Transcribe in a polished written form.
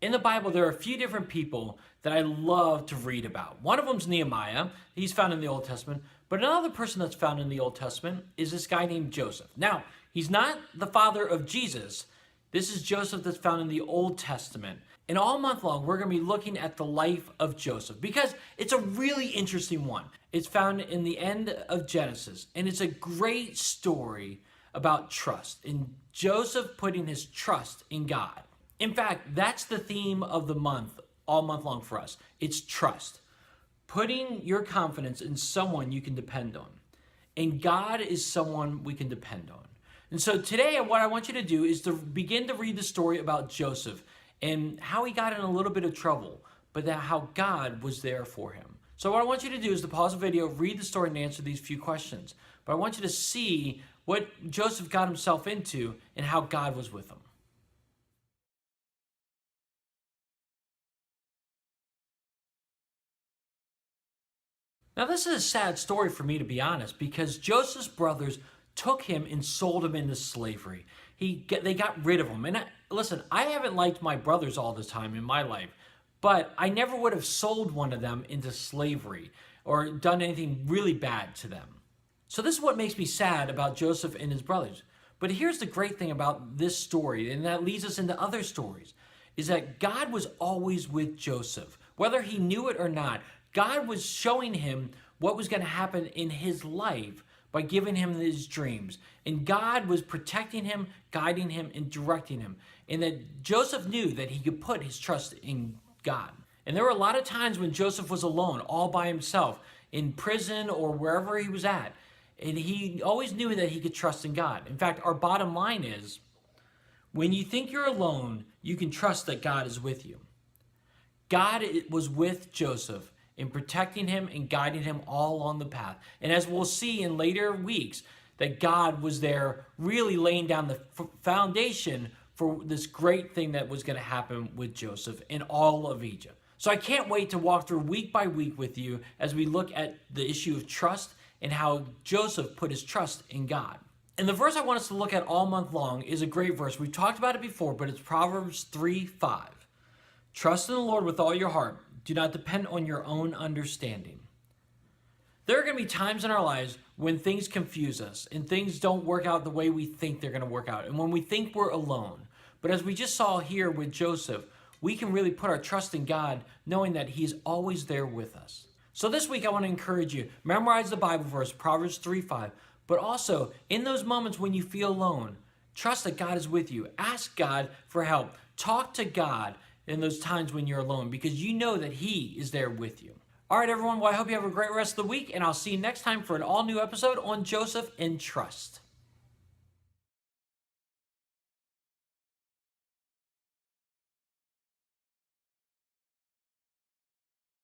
In the Bible, there are a few different people that I love to read about. One of them is Nehemiah. He's found in the Old Testament. But another person that's found in the Old Testament is this guy named Joseph. Now, he's not the father of Jesus. This is Joseph that's found in the Old Testament. And all month long, we're going to be looking at the life of Joseph because it's a really interesting one. It's found in the end of Genesis, and it's a great story about trust and Joseph putting his trust in God. In fact, that's the theme of the month, all month long for us. It's trust. Putting your confidence in someone you can depend on. And God is someone we can depend on. And so today, what I want you to do is to begin to read the story about Joseph and how he got in a little bit of trouble, but how God was there for him. So what I want you to do is to pause the video, read the story, and answer these few questions. But I want you to see what Joseph got himself into and how God was with him. Now, this is a sad story for me, to be honest, because Joseph's brothers took him and sold him into slavery. They got rid of him. And listen, I haven't liked my brothers all the time in my life, but I never would have sold one of them into slavery or done anything really bad to them. So this is what makes me sad about Joseph and his brothers. But here's the great thing about this story, and that leads us into other stories, is that God was always with Joseph. Whether he knew it or not, God was showing him what was going to happen in his life by giving him his dreams. And God was protecting him, guiding him, and directing him. And that Joseph knew that he could put his trust in God. And there were a lot of times when Joseph was alone, all by himself, in prison or wherever he was at. And he always knew that he could trust in God. In fact, our bottom line is, when you think you're alone, you can trust that God is with you. God was with Joseph in protecting him and guiding him all on the path. And as we'll see in later weeks, that God was there really laying down the foundation for this great thing that was going to happen with Joseph in all of Egypt. So I can't wait to walk through week by week with you as we look at the issue of trust and how Joseph put his trust in God. And the verse I want us to look at all month long is a great verse. We've talked about it before, but it's Proverbs 3:5. Trust in the Lord with all your heart. Do not depend on your own understanding. There are going to be times in our lives when things confuse us and things don't work out the way we think they're going to work out, and when we think we're alone. But as we just saw here with Joseph, we can really put our trust in God, knowing that he's always there with us. So this week I want to encourage you, memorize the Bible verse, Proverbs 3:5, but also in those moments when you feel alone, trust that God is with you. Ask God for help. Talk to God in those times when you're alone, because you know that he is there with you. All right, everyone. Well, I hope you have a great rest of the week, and I'll see you next time for an all-new episode on Joseph and Trust.